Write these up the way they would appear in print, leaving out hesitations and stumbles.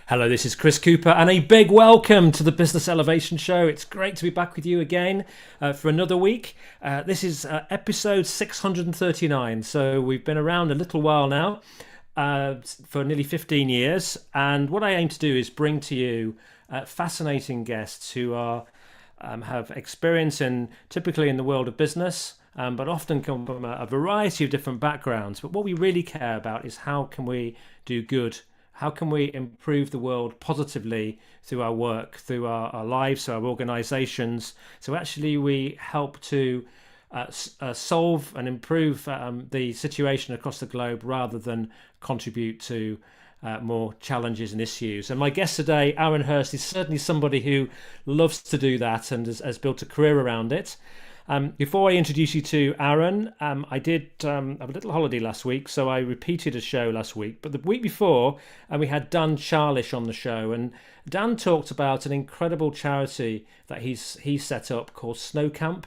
Hello, this is Chris Cooper, and a big welcome to the Business Elevation Show. It's great to be back with you again for another week. This is episode 639, so we've been around a little while now, for nearly 15 years. And what I aim to do is bring to you fascinating guests who have experience typically in the world of business, but often come from a variety of different backgrounds. But what we really care about is how can we do good. How can we improve the world positively through our work, through our lives, through our organizations? So actually we help to solve and improve the situation across the globe rather than contribute to more challenges and issues. And my guest today, Aaron Hurst, is certainly somebody who loves to do that and has built a career around it. Before I introduce you to Aaron, I did have a little holiday last week, so I repeated a show last week. But the week before, we had Dan Charlish on the show, and Dan talked about an incredible charity that he's set up called Snow Camp.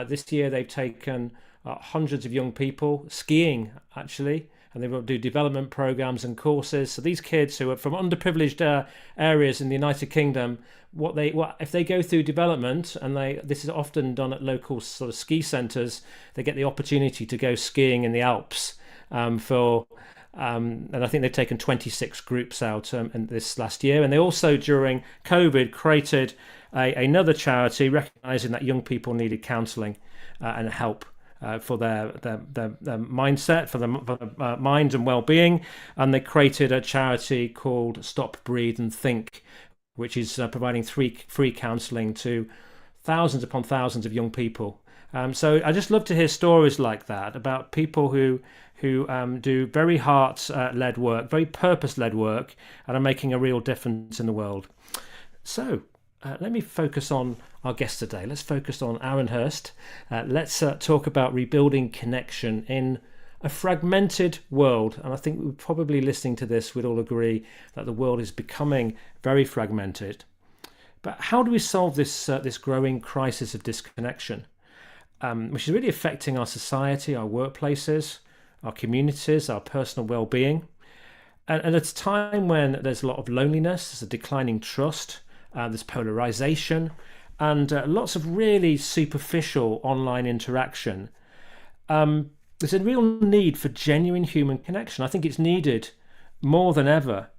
This year they've taken hundreds of young people skiing, actually, and they will do development programs and courses. So these kids who are from underprivileged areas in the United Kingdom, what if they go through development, and this is often done at local sort of ski centres, they get the opportunity to go skiing in the Alps and I think they've taken 26 groups out in this last year. And they also, during COVID, created another charity recognising that young people needed counselling and help for their mindset, for their mind and well-being. And they created a charity called Stop, Breathe and Think, which is providing free counselling to thousands upon thousands of young people. So I just love to hear stories like that about people who do very heart-led work, very purpose-led work, and are making a real difference in the world. So let me focus on our guest today. Let's focus on Aaron Hurst. Let's talk about rebuilding connection in a fragmented world. And I think we're probably listening to this would all agree that the world is becoming very fragmented. But how do we solve this growing crisis of disconnection, which is really affecting our society, our workplaces, our communities, our personal well-being? And at a time when there's a lot of loneliness, there's a declining trust, there's polarisation, and lots of really superficial online interaction. There's a real need for genuine human connection. I think it's needed more than ever.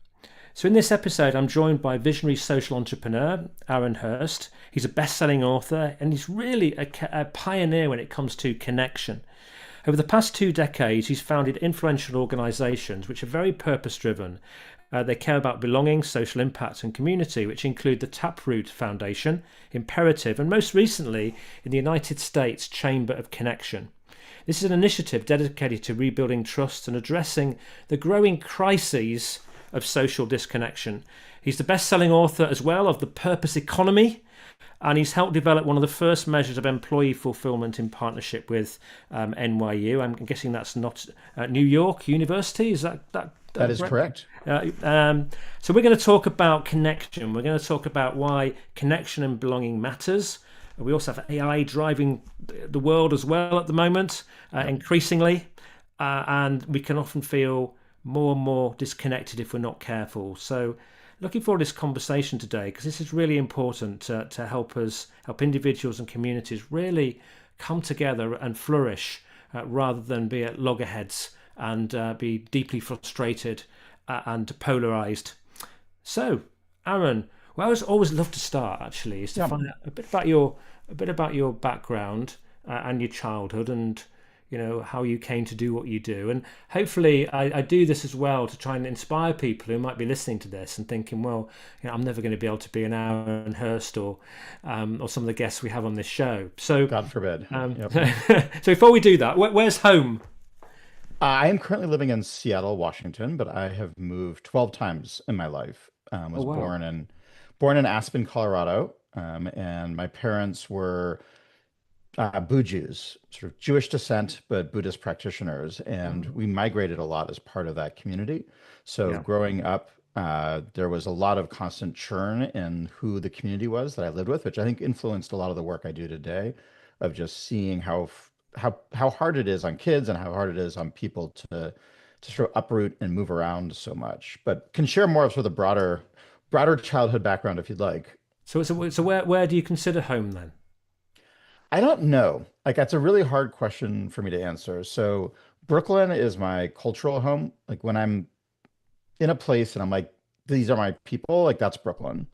So in this episode, I'm joined by visionary social entrepreneur, Aaron Hurst. He's a best-selling author, and he's really a pioneer when it comes to connection. Over the past 2 decades, he's founded influential organisations which are very purpose-driven. They care about belonging, social impact and community, which include the Taproot Foundation, Imperative, and most recently in the United States Chamber of Connection. This is an initiative dedicated to rebuilding trust and addressing the growing crises of social disconnection. He's the best-selling author as well of The Purpose Economy, and he's helped develop one of the first measures of employee fulfilment in partnership with NYU. I'm guessing that's not New York University. Is that That is correct. So we're going to talk about connection. We're going to talk about why connection and belonging matters. We also have AI driving the world as well at the moment, increasingly. And we can often feel more and more disconnected if we're not careful. So looking forward to this conversation today, because this is really important to help individuals and communities really come together and flourish rather than be at loggerheads and be deeply frustrated and polarized. So, Aaron, well, I always love to start actually is to find out a bit about your background and your childhood, and how you came to do what you do. And hopefully I do this as well to try and inspire people who might be listening to this and thinking, well, I'm never going to be able to be an Aaron Hurst or some of the guests we have on this show. So God forbid. So before we do that, where's home? I am currently living in Seattle, Washington, but I have moved 12 times in my life. Was wow. born in Aspen, Colorado, and my parents were Jews, sort of Jewish descent, but Buddhist practitioners, and we migrated a lot as part of that community. So growing up, there was a lot of constant churn in who the community was that I lived with, which I think influenced a lot of the work I do today, of just seeing how hard it is on kids and how hard it is on people to sort of uproot and move around so much. But can share more of sort of the broader childhood background if you'd like. So where do you consider home then? I don't know. Like that's a really hard question for me to answer. So Brooklyn is my cultural home. Like when I'm in a place and I'm like, these are my people, like that's Brooklyn.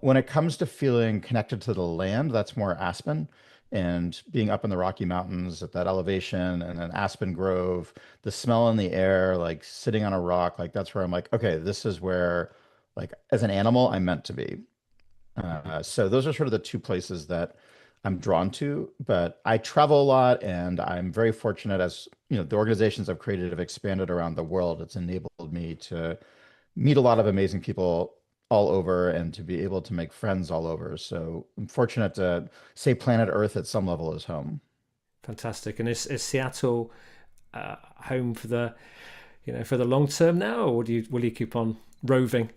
When it comes to feeling connected to the land, that's more Aspen and being up in the Rocky Mountains at that elevation and an aspen grove, the smell in the air, like sitting on a rock, like that's where I'm like, okay, this is where, like, as an animal, I'm meant to be. So those are sort of the two places that I'm drawn to, but I travel a lot and I'm very fortunate as, the organizations I've created have expanded around the world. It's enabled me to meet a lot of amazing people all over and to be able to make friends all over. So I'm fortunate to say planet Earth at some level is home. Fantastic. And is Seattle home for for the long term now, or will you keep on roving?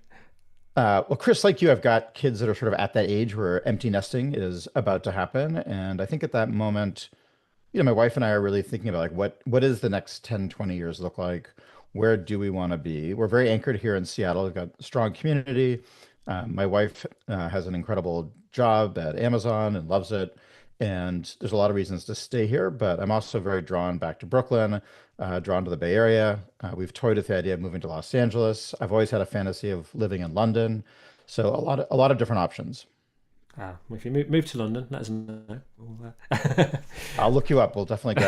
Well, Chris, like you, I've got kids that are sort of at that age where empty nesting is about to happen. And I think at that moment, my wife and I are really thinking about like what is the next 10, 20 years look like? Where do we want to be? We're very anchored here in Seattle. We've got a strong community. My wife has an incredible job at Amazon and loves it. And there's a lot of reasons to stay here, but I'm also very drawn back to Brooklyn, drawn to the Bay Area. We've toyed with the idea of moving to Los Angeles. I've always had a fantasy of living in London. So a lot of different options. If you move to London, let us know. I'll look you up. We'll definitely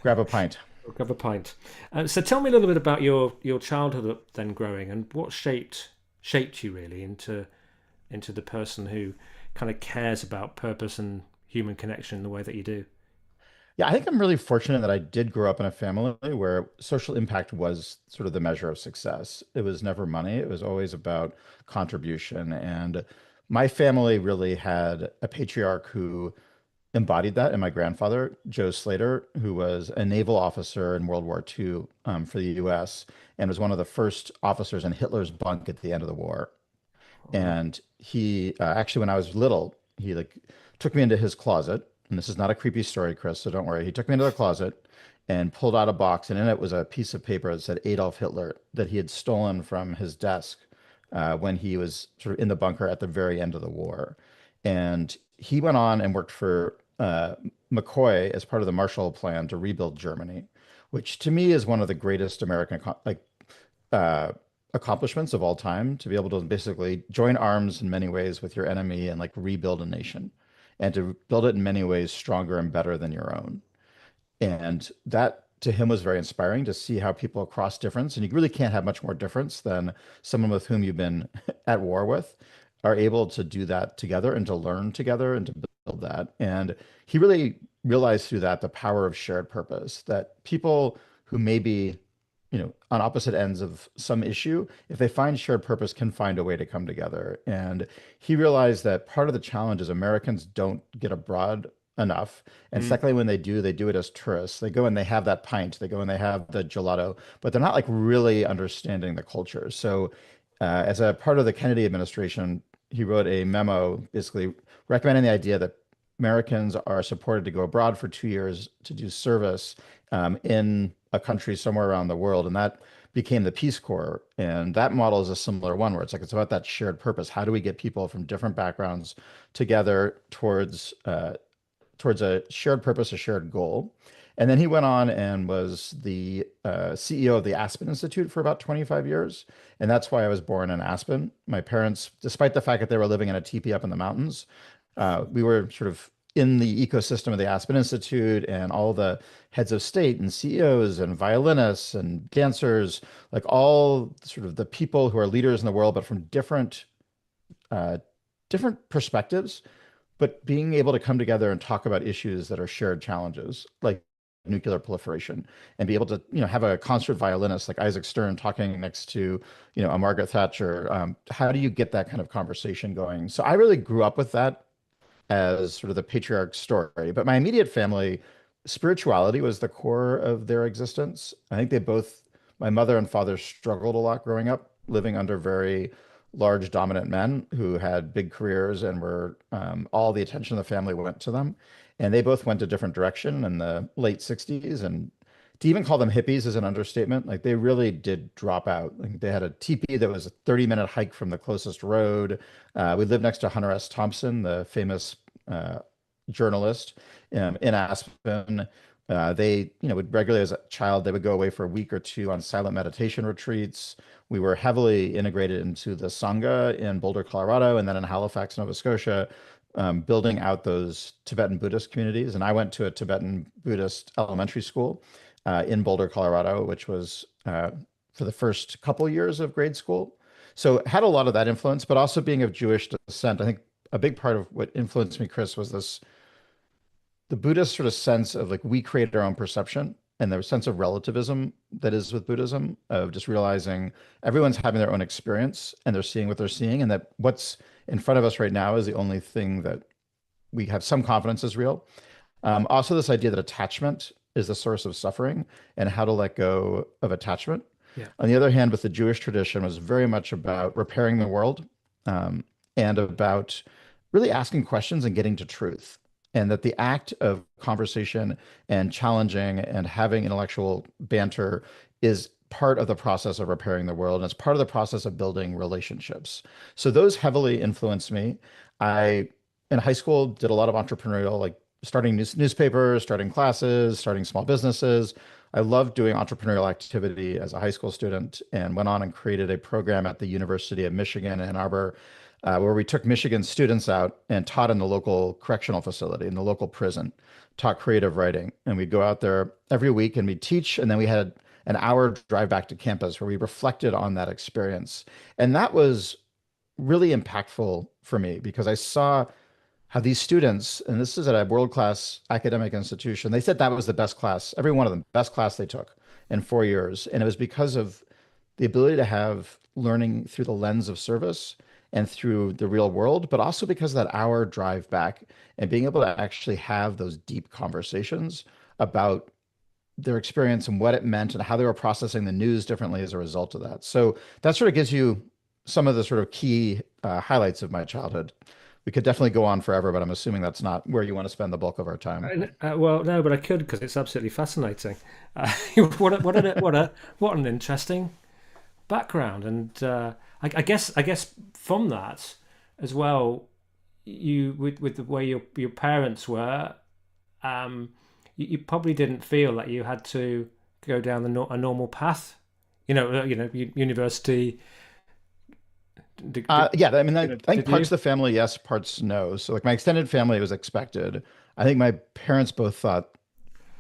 grab a pint. We'll grab a pint. So tell me a little bit about your childhood then growing, and what shaped you really into the person who kind of cares about purpose and human connection in the way that you do. Yeah, I think I'm really fortunate that I did grow up in a family where social impact was sort of the measure of success. It was never money, it was always about contribution. And my family really had a patriarch who embodied that in my grandfather, Joe Slater, who was a naval officer in World War II for the US and was one of the first officers in Hitler's bunk at the end of the war. Wow. And he actually, when I was little, he like took me into his closet. And this is not a creepy story, Chris, so don't worry. He took me into the closet and pulled out a box, and in it was a piece of paper that said Adolf Hitler that he had stolen from his desk when he was sort of in the bunker at the very end of the war. And he went on and worked for McCoy as part of the Marshall Plan to rebuild Germany, which to me is one of the greatest American uh, accomplishments of all time, to be able to basically join arms in many ways with your enemy and like rebuild a nation and to build it in many ways stronger and better than your own. And that to him was very inspiring to see how people across difference, and you really can't have much more difference than someone with whom you've been at war with, are able to do that together and to learn together and to build that. And he really realized through that the power of shared purpose, that people who may be, on opposite ends of some issue, if they find shared purpose, can find a way to come together. And he realized that part of the challenge is Americans don't get abroad enough. And Mm. secondly, when they do it as tourists. They go and they have that pint, they go and they have the gelato, but they're not like really understanding the culture. So, as a part of the Kennedy administration, he wrote a memo basically recommending the idea that Americans are supported to go abroad for 2 years to do service in a country somewhere around the world. And that became the Peace Corps. And that model is a similar one where it's about that shared purpose. How do we get people from different backgrounds together towards a shared purpose, a shared goal? And then he went on and was the CEO of the Aspen Institute for about 25 years. And that's why I was born in Aspen. My parents, despite the fact that they were living in a teepee up in the mountains, we were sort of in the ecosystem of the Aspen Institute, and all the heads of state and CEOs and violinists and dancers, like all sort of the people who are leaders in the world, but from uh, different perspectives, but being able to come together and talk about issues that are shared challenges, like nuclear proliferation, and be able to, have a concert violinist like Isaac Stern talking next to, a Margaret Thatcher. How do you get that kind of conversation going? So I really grew up with that as sort of the patriarch story. But my immediate family, spirituality was the core of their existence. I think my mother and father struggled a lot growing up, living under very large, dominant men who had big careers and were all the attention of the family went to them. And they both went a different direction in the late 60s. And to even call them hippies is an understatement. Like they really did drop out. Like they had a teepee that was a 30-minute hike from the closest road. We lived next to Hunter S. Thompson, the famous journalist in Aspen. They, would regularly as a child, they would go away for a week or two on silent meditation retreats. We were heavily integrated into the Sangha in Boulder, Colorado, and then in Halifax, Nova Scotia, building out those Tibetan Buddhist communities. And I went to a Tibetan Buddhist elementary school in Boulder, Colorado, which was for the first couple years of grade school. So had a lot of that influence, but also being of Jewish descent. I think a big part of what influenced me, Chris, was the Buddhist sort of sense of like we create our own perception and the sense of relativism that is with Buddhism, of just realizing everyone's having their own experience and they're seeing what they're seeing, and that what's in front of us right now is the only thing that we have some confidence is real. Also, this idea that attachment is the source of suffering and how to let go of attachment. Yeah. On the other hand, with the Jewish tradition, was very much about repairing the world and about really asking questions and getting to truth. And that the act of conversation and challenging and having intellectual banter is part of the process of repairing the world. And it's part of the process of building relationships. So those heavily influenced me. I, in high school, did a lot of entrepreneurial, like starting newspapers, starting classes, starting small businesses. I loved doing entrepreneurial activity as a high school student and went on and created a program at the University of Michigan, Ann Arbor, where we took Michigan students out and taught in the local correctional facility, in the local prison, taught creative writing. And we'd go out there every week and we'd teach. And then we had an hour drive back to campus where we reflected on that experience. And that was really impactful for me because I saw how these students, and this is at a world-class academic institution, they said that was the best class, every one of them, best class they took in 4 years. And it was because of the ability to have learning through the lens of service and through the real world, but also because of that hour drive back and being able to actually have those deep conversations about their experience and what it meant and how they were processing the news differently as a result of that. So that sort of gives you some of the sort of key highlights of my childhood. We could definitely go on forever, but I'm assuming that's not where you want to spend the bulk of our time. Well, no, but I could because it's absolutely fascinating. What an interesting background, and I guess from that as well, you with the way your parents were, you probably didn't feel like you had to go down a normal path, university. Yeah, I mean, I think Did parts you? of the family, yes, parts no. So like my extended family was expected. I think my parents both thought,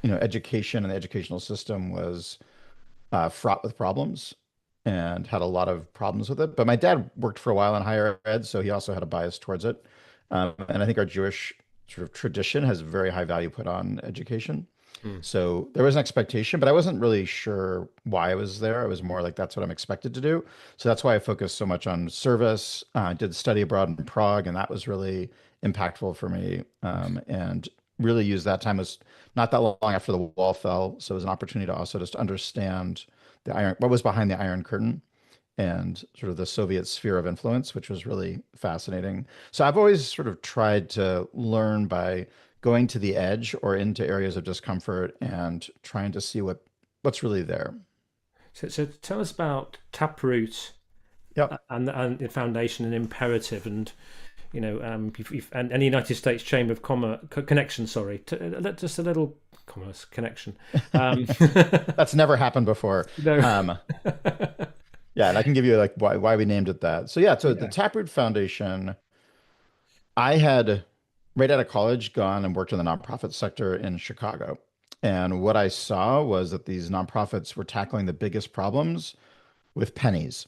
education and the educational system was fraught with problems and had a lot of problems with it. But my dad worked for a while in higher ed, so he also had a bias towards it. And I think our Jewish sort of tradition has very high value put on education. Hmm. So there was an expectation, but I wasn't really sure why I was there. I was more like, that's what I'm expected to do. So that's why I focused so much on service. I did study abroad in Prague, and that was really impactful for me. And really used that time as not that long after the wall fell. So it was an opportunity to also just understand what was behind the Iron Curtain and sort of the Soviet sphere of influence, which was really fascinating. So I've always sort of tried to learn by going to the edge or into areas of discomfort and trying to see what's really there. So tell us about Taproot Yep. and the foundation and imperative, and and the United States Chamber of Commerce connection. Sorry, just a little commerce connection. Um, That's never happened before. no, Yeah, and I can give you like why we named it that. So yeah, so the yeah. Taproot Foundation, I had right out of college gone and worked in the nonprofit sector in Chicago. And what I saw was that these nonprofits were tackling the biggest problems with pennies.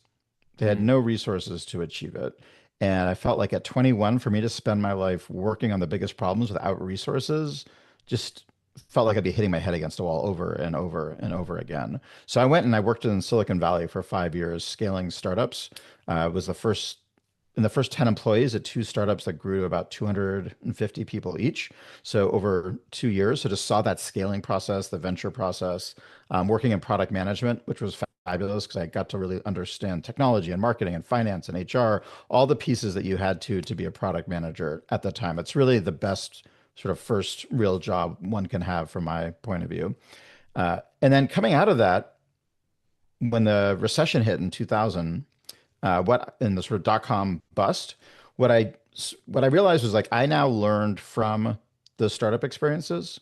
They had Mm. no resources to achieve it. And I felt like at 21, for me to spend my life working on the biggest problems without resources just felt like I'd be hitting my head against a wall over and over and over again. So I went and I worked in Silicon Valley for 5 years, scaling startups. Was the first in the first 10 employees at two startups that grew to about 250 people each. So over 2 years, so just saw that scaling process, the venture process, working in product management, which was fabulous because I got to really understand technology and marketing and finance and HR, all the pieces that you had to be a product manager at the time. It's really the best sort of first real job one can have from my point of view. And then coming out of that, when the recession hit in 2000, what in the sort of dot-com bust, what I what I realized was like I now learned from those startup experiences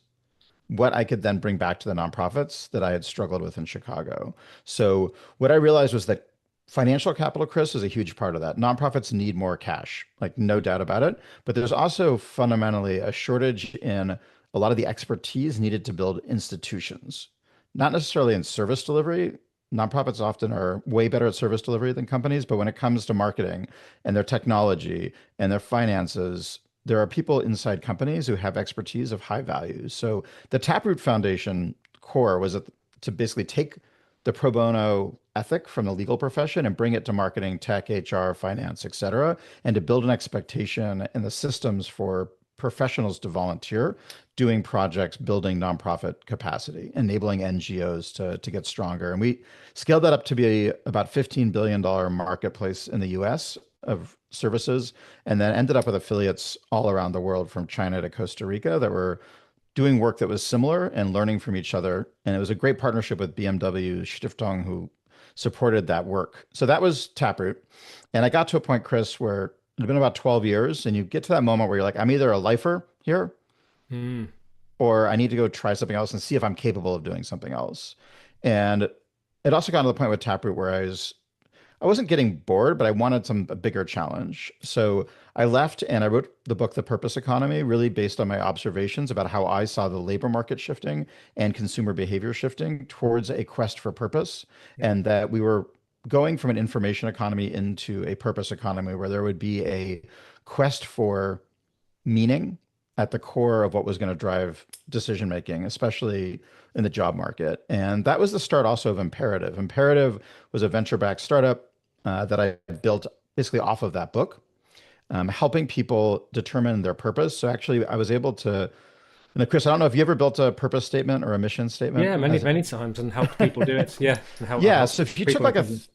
what I could then bring back to the nonprofits that I had struggled with in Chicago. So what I realized was that financial capital, Chris, is a huge part of that. Nonprofits need more cash, like no doubt about it. But there's also fundamentally a shortage in a lot of the expertise needed to build institutions, not necessarily in service delivery. Nonprofits often are way better at service delivery than companies, but when it comes to marketing and their technology and their finances, there are people inside companies who have expertise of high value. So the Taproot Foundation core was to basically take the pro bono ethic from the legal profession and bring it to marketing, tech, HR, finance, et cetera, and to build an expectation in the systems for professionals to volunteer doing projects, building nonprofit capacity, enabling NGOs to get stronger. And we scaled that up to be about $15 billion marketplace in the US of services, and then ended up with affiliates all around the world from China to Costa Rica that were doing work that was similar and learning from each other. And it was a great partnership with BMW Stiftung, who supported that work. So that was Taproot. And I got to a point, Chris, where it had been about 12 years, and you get to that moment where you're like, I'm either a lifer here Mm. or I need to go try something else and see if I'm capable of doing something else. And it also got to the point with Taproot where I wasn't getting bored, but I wanted a bigger challenge. So I left and I wrote the book, The Purpose Economy, really based on my observations about how I saw the labor market shifting and consumer behavior shifting towards a quest for purpose, Yeah. and that we were going from an information economy into a purpose economy where there would be a quest for meaning at the core of what was going to drive decision making, especially in the job market. And that was the start also of Imperative. Imperative was a venture-backed startup that I built basically off of that book, helping people determine their purpose. So actually, I was able to, and Chris, I don't know if you ever built a purpose statement or a mission statement Yeah, many, as many times and helped people do it. Yeah. And yeah. help So if you took people in like companies.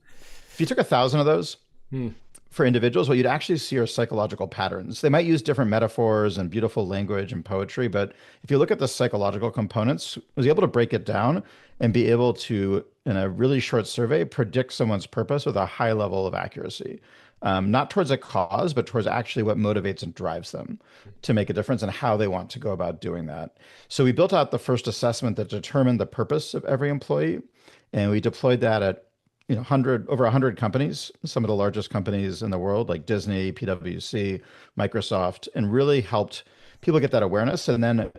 if you took 1,000 of those Hmm. for individuals, what you'd actually see are psychological patterns. They might use different metaphors and beautiful language and poetry, but if you look at the psychological components, I was able to break it down and be able to, in a really short survey, predict someone's purpose with a high level of accuracy. Not towards a cause, but towards actually what motivates and drives them to make a difference and how they want to go about doing that. So we built out the first assessment that determined the purpose of every employee, and we deployed that at 100 companies, some of the largest companies in the world, like Disney, PwC, Microsoft, and really helped people get that awareness. And then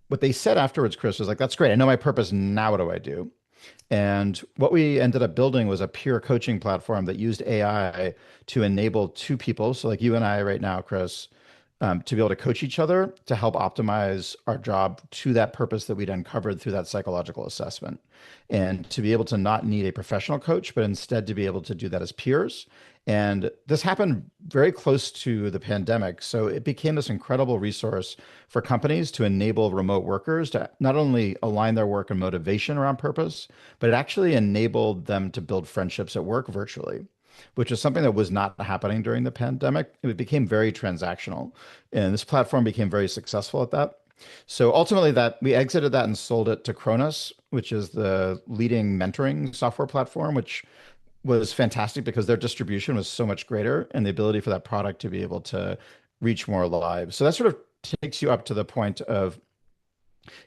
what they said afterwards, Chris, was like, that's great. I know my purpose. Now what do I do? And what we ended up building was a peer coaching platform that used AI to enable two people, so like you and I right now, Chris, to be able to coach each other to help optimize our job to that purpose that we'd uncovered through that psychological assessment. And to be able to not need a professional coach, but instead to be able to do that as peers. And this happened very close to the pandemic. So it became this incredible resource for companies to enable remote workers to not only align their work and motivation around purpose, but it actually enabled them to build friendships at work virtually, which is something that was not happening during the pandemic. It became very transactional, and this platform became very successful at that. So ultimately, that we exited that and sold it to Kronos, which is the leading mentoring software platform, which was fantastic because their distribution was so much greater and the ability for that product to be able to reach more lives. So that sort of takes you up to the point of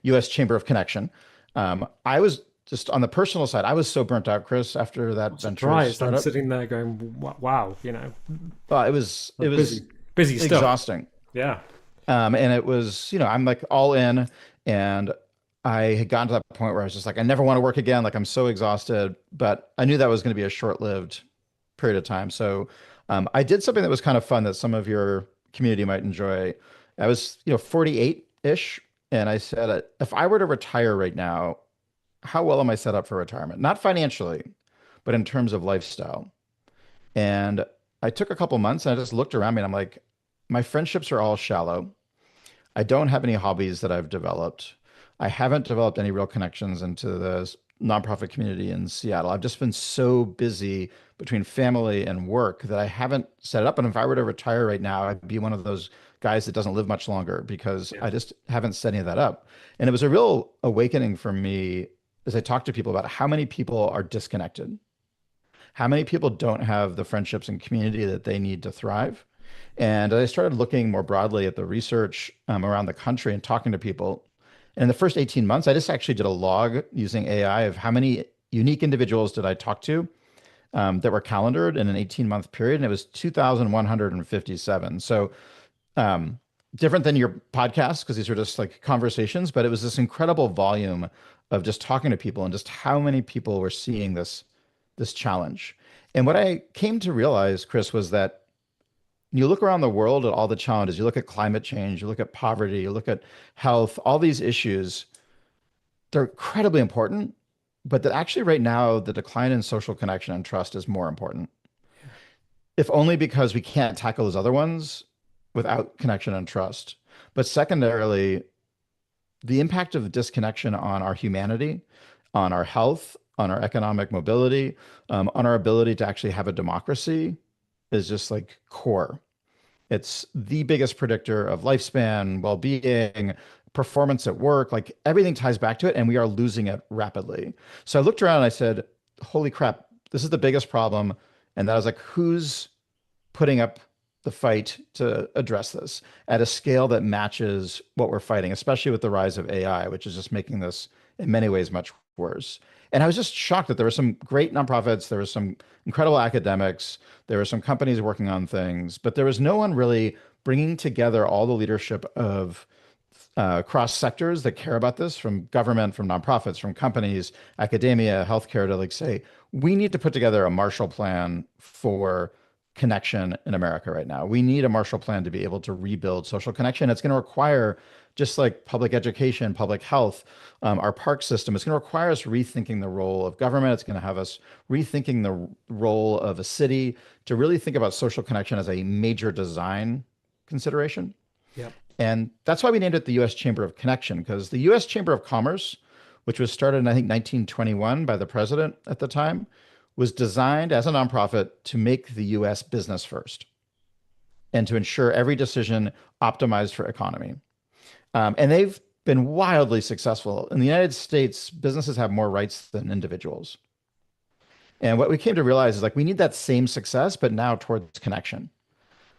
US Chamber of Connection. I was just on the personal side, I was so burnt out, Chris, after I'm that venture surprised. I'm startup. sitting there going, wow, It was busy, busy stuff. exhausting. Yeah. And it was, I'm like all in, and I had gotten to that point where I was just like, I never want to work again. Like I'm so exhausted, but I knew that was going to be a short-lived period of time. So I did something that was kind of fun that some of your community might enjoy. I was, 48-ish, and I said, if I were to retire right now, how well am I set up for retirement? Not financially, but in terms of lifestyle. And I took a couple months and I just looked around me and I'm like, my friendships are all shallow. I don't have any hobbies that I've developed. I haven't developed any real connections into the nonprofit community in Seattle. I've just been so busy between family and work that I haven't set it up. And if I were to retire right now, I'd be one of those guys that doesn't live much longer because Yeah. I just haven't set any of that up. And it was a real awakening for me is I talk to people about how many people are disconnected, how many people don't have the friendships and community that they need to thrive. And I started looking more broadly at the research around the country and talking to people. And in the first 18 months, I just actually did a log using AI of how many unique individuals did I talk to that were calendared in an 18-month period, and it was 2,157. So um, different than your podcast because these are just like conversations, but it was this incredible volume of just talking to people and just how many people were seeing this challenge. And what I came to realize, Chris, was that you look around the world at all the challenges, you look at climate change, you look at poverty, you look at health, all these issues, they're incredibly important, but that actually right now, the decline in social connection and trust is more important. If only because we can't tackle those other ones without connection and trust. But secondarily, the impact of the disconnection on our humanity, on our health, on our economic mobility, on our ability to actually have a democracy is just like core. It's the biggest predictor of lifespan, well-being, performance at work, like everything ties back to it, and we are losing it rapidly. So I looked around and I said, holy crap, this is the biggest problem. And that was like, who's putting up the fight to address this at a scale that matches what we're fighting, especially with the rise of AI, which is just making this in many ways much worse. And I was just shocked that there were some great nonprofits, there were some incredible academics, there were some companies working on things, but there was no one really bringing together all the leadership of cross sectors that care about this, from government, from nonprofits, from companies, academia, healthcare, to like say, we need to put together a Marshall Plan for connection in America right now. We need a Marshall Plan to be able to rebuild social connection. It's going to require, just like public education, public health, our park system, it's going to require us rethinking the role of government. It's going to have us rethinking the role of a city to really think about social connection as a major design consideration. Yep. And that's why we named it the U.S. Chamber of Connection, because the U.S. Chamber of Commerce, which was started in, I think, 1921 by the president at the time, was designed as a nonprofit to make the U.S. business first and to ensure every decision optimized for economy. And they've been wildly successful. In the United States, businesses have more rights than individuals. And what we came to realize is like we need that same success, but now towards connection.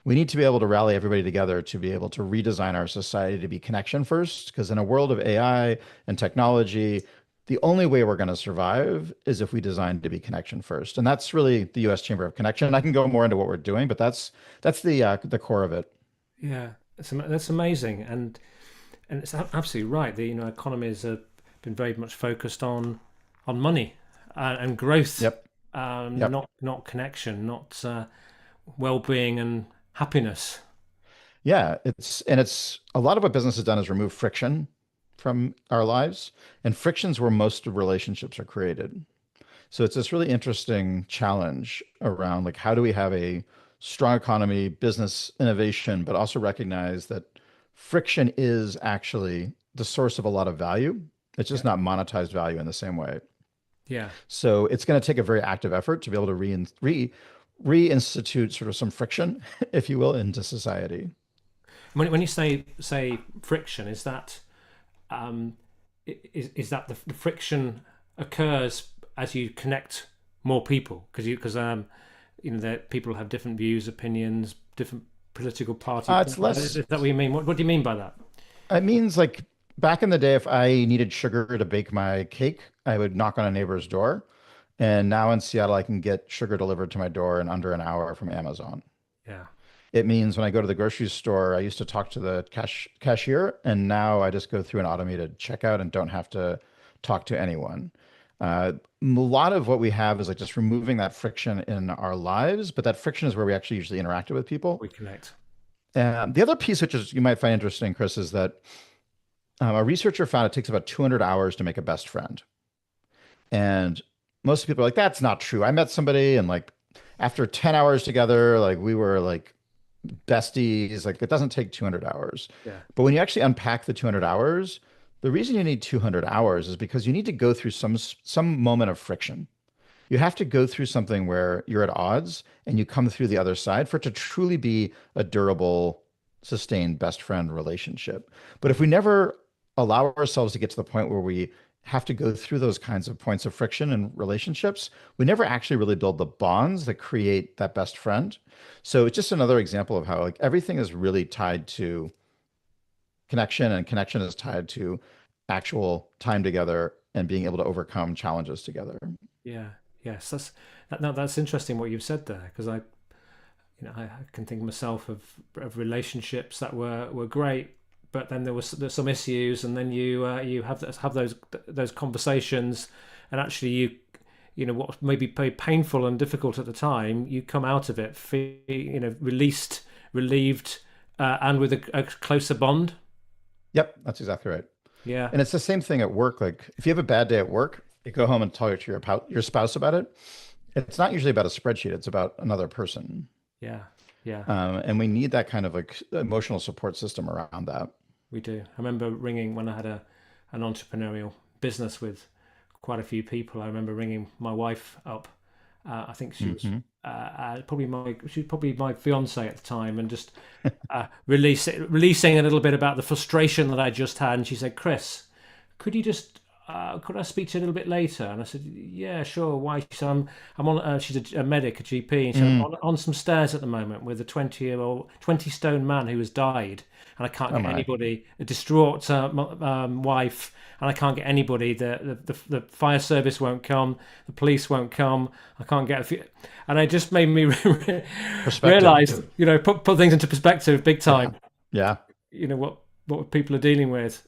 We need to be able to rally everybody together to be able to redesign our society to be connection first, because in a world of AI and technology, the only way we're going to survive is if we design to be connection first. And that's really the U.S. Chamber of Connection. I can go more into what we're doing, but that's the core of it. Yeah, that's amazing, and it's absolutely right. The economies have been very much focused on money and growth. Yep. Yep. Not connection, not well-being and happiness. Yeah, it's a lot of what business has done is remove friction from our lives, and friction's where most of relationships are created. So it's this really interesting challenge around like how do we have a strong economy, business innovation, but also recognize that friction is actually the source of a lot of value. It's just not monetized value in the same way. Yeah. So it's going to take a very active effort to be able to reinstitute sort of some friction, if you will, into society. When you say friction, is that is that the friction occurs as you connect more people? Because that people have different views, opinions, different political parties. It's less. Is that what you mean? What do you mean by that? It means like back in the day, if I needed sugar to bake my cake, I would knock on a neighbor's door. And now in Seattle, I can get sugar delivered to my door in under an hour from Amazon. Yeah. It means when I go to the grocery store, I used to talk to the cashier, and now I just go through an automated checkout and don't have to talk to anyone. A lot of what we have is like just removing that friction in our lives, but that friction is where we actually usually interact with people. We connect. The other piece, which is you might find interesting, Chris, is that a researcher found it takes about 200 hours to make a best friend. And most people are like, that's not true. I met somebody and like after 10 hours together, like we were like besties, like it doesn't take 200 hours. Yeah. But when you actually unpack the 200 hours, the reason you need 200 hours is because you need to go through some moment of friction. You have to go through something where you're at odds and you come through the other side for it to truly be a durable, sustained best friend relationship. But if we never allow ourselves to get to the point where we have to go through those kinds of points of friction in relationships, we never actually really build the bonds that create that best friend. So it's just another example of how like everything is really tied to connection, and connection is tied to actual time together and being able to overcome challenges together. Yeah. Yes. No, that's interesting what you've said there, because I can think myself of relationships that were great, but then there's some issues, and then you have those conversations, and actually what may be very painful and difficult at the time, you come out of it released, relieved, and with a closer bond. Yep, that's exactly right. Yeah. And it's the same thing at work. Like if you have a bad day at work, you go home and tell your spouse about it. It's not usually about a spreadsheet. It's about another person. Yeah. Yeah. And we need that kind of like emotional support system around that. We do. I remember ringing when I had an entrepreneurial business with quite a few people. I remember ringing my wife up. I think she was Hmm. she was probably my fiance at the time, and just releasing a little bit about the frustration that I just had. And she said, "Chris, could I speak to you a little bit later?" And I said, "Yeah, sure. Why?" She said, I'm on. She's a medic, a GP, and she said, "I'm Mm. on some stairs at the moment with a 20 stone man who has died, and I can't Oh get my. anybody." A distraught wife, and I can't get anybody. The fire service won't come. The police won't come. I can't get a few, and it just made me Perspective. realize, put things into perspective, big Yeah. time. Yeah. What people are dealing with.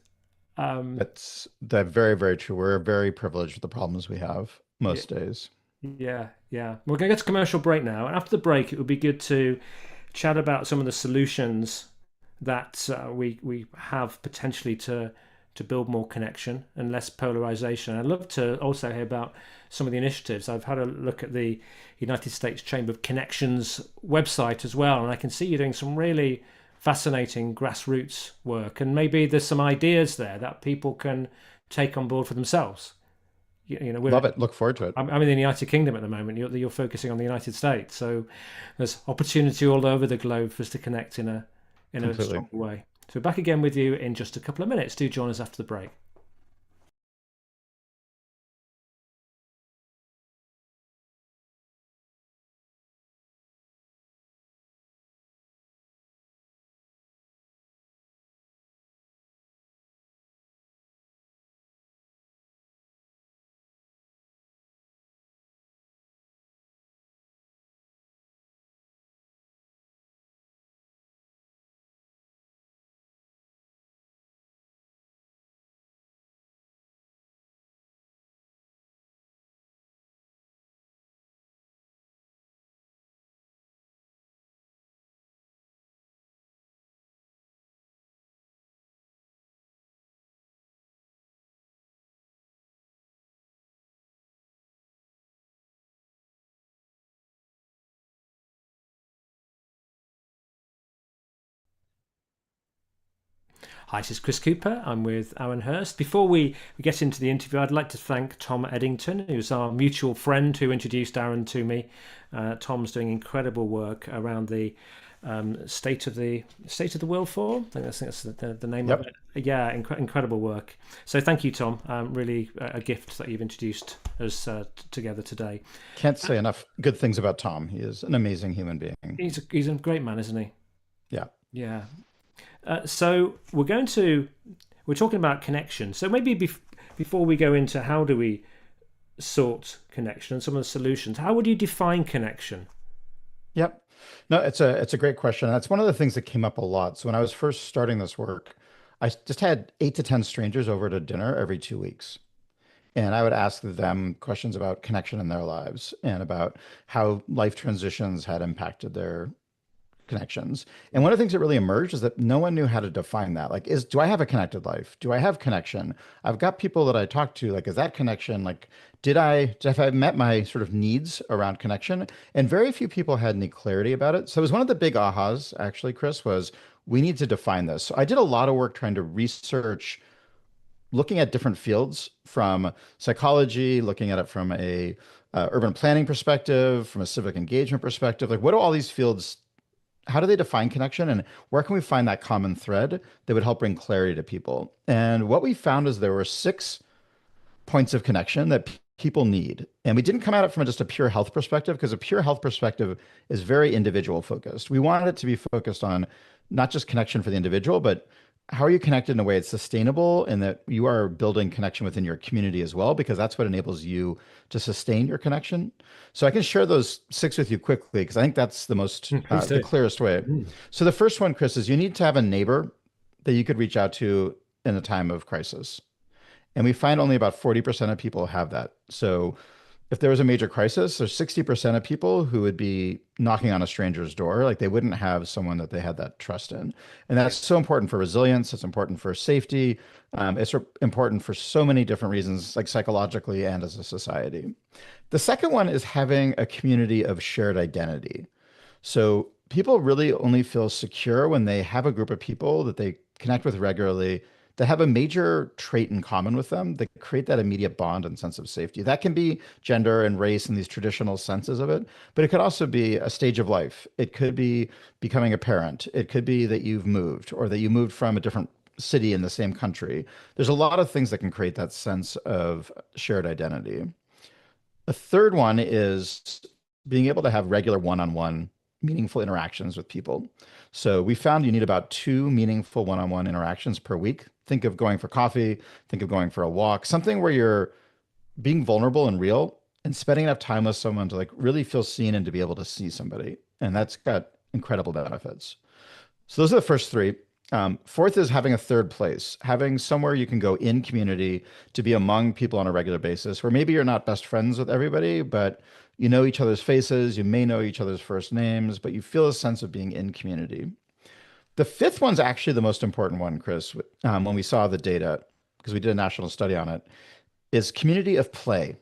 Um, That's very, very true. We're very privileged with the problems we have yeah, most days. yeah, yeah. We're going to get to commercial break now. And after the break, it would be good to chat about some of the solutions that we have potentially to build more connection and less polarization. I'd love to also hear about some of the initiatives. I've had a look at the United States Chamber of Connections website as well, and I can see you're doing some really fascinating grassroots work. And maybe there's some ideas there that people can take on board for themselves. Love it. Look forward to it. I'm in the United Kingdom at the moment. You're focusing on the United States, so there's opportunity all over the globe for us to connect in a Completely. strong way. So back again with you in just a couple of minutes. Do join us after the break. Hi, this is Chris Cooper. I'm with Aaron Hurst. Before we get into the interview, I'd like to thank Tom Eddington, who's our mutual friend who introduced Aaron to me. Tom's doing incredible work around the State of the World Forum. I think that's the name of Yep. it. Yeah, incredible work. So thank you, Tom. Really a gift that you've introduced us together today. Can't say enough good things about Tom. He is an amazing human being. He's a great man, isn't he? Yeah. Yeah. So we're talking about connection. So maybe before we go into how do we sort connection and some of the solutions, how would you define connection? Yep. No, it's a great question. That's one of the things that came up a lot. So when I was first starting this work, I just had 8 to 10 strangers over to dinner every 2 weeks. And I would ask them questions about connection in their lives and about how life transitions had impacted their connections. And one of the things that really emerged is that no one knew how to define that. Like, do I have a connected life? Do I have connection? I've got people that I talk to, like, is that connection? Like, have I met my sort of needs around connection? And very few people had any clarity about it. So it was one of the big ahas, actually, Chris, was we need to define this. So I did a lot of work trying to research, looking at different fields from psychology, looking at it from a urban planning perspective, from a civic engagement perspective. Like, what do all these fields, how do they define connection, and where can we find that common thread that would help bring clarity to people? And what we found is there were six points of connection that people need. And we didn't come at it from just a pure health perspective, because a pure health perspective is very individual focused. We wanted it to be focused on not just connection for the individual, but how are you connected in a way that's sustainable and that you are building connection within your community as well, because that's what enables you to sustain your connection. So I can share those six with you quickly because I think that's the most, Please the do. clearest way. Mm. So the first one, Chris, is you need to have a neighbor that you could reach out to in a time of crisis. And we find only about 40% of people have that. So if there was a major crisis, there's 60% of people who would be knocking on a stranger's door. Like they wouldn't have someone that they had that trust in. And that's so important for resilience. It's important for safety. Important for so many different reasons, like psychologically and as a society. The second one is having a community of shared identity. So people really only feel secure when they have a group of people that they connect with regularly that have a major trait in common with them that create that immediate bond and sense of safety. That can be gender and race and these traditional senses of it, but it could also be a stage of life. It could be becoming a parent. It could be that you've moved or that you moved from a different city in the same country. There's a lot of things that can create that sense of shared identity. The third one is being able to have regular one-on-one meaningful interactions with people. So we found you need about 2 meaningful one-on-one interactions per week. Think of going for coffee, think of going for a walk, something where you're being vulnerable and real and spending enough time with someone to like really feel seen and to be able to see somebody. And that's got incredible benefits. So those are the first three. Fourth is having a third place, having somewhere you can go in community to be among people on a regular basis, where maybe you're not best friends with everybody, but you know each other's faces, you may know each other's first names, but you feel a sense of being in community. The fifth one's actually the most important one, Chris, when we saw the data, because we did a national study on it, is community of play.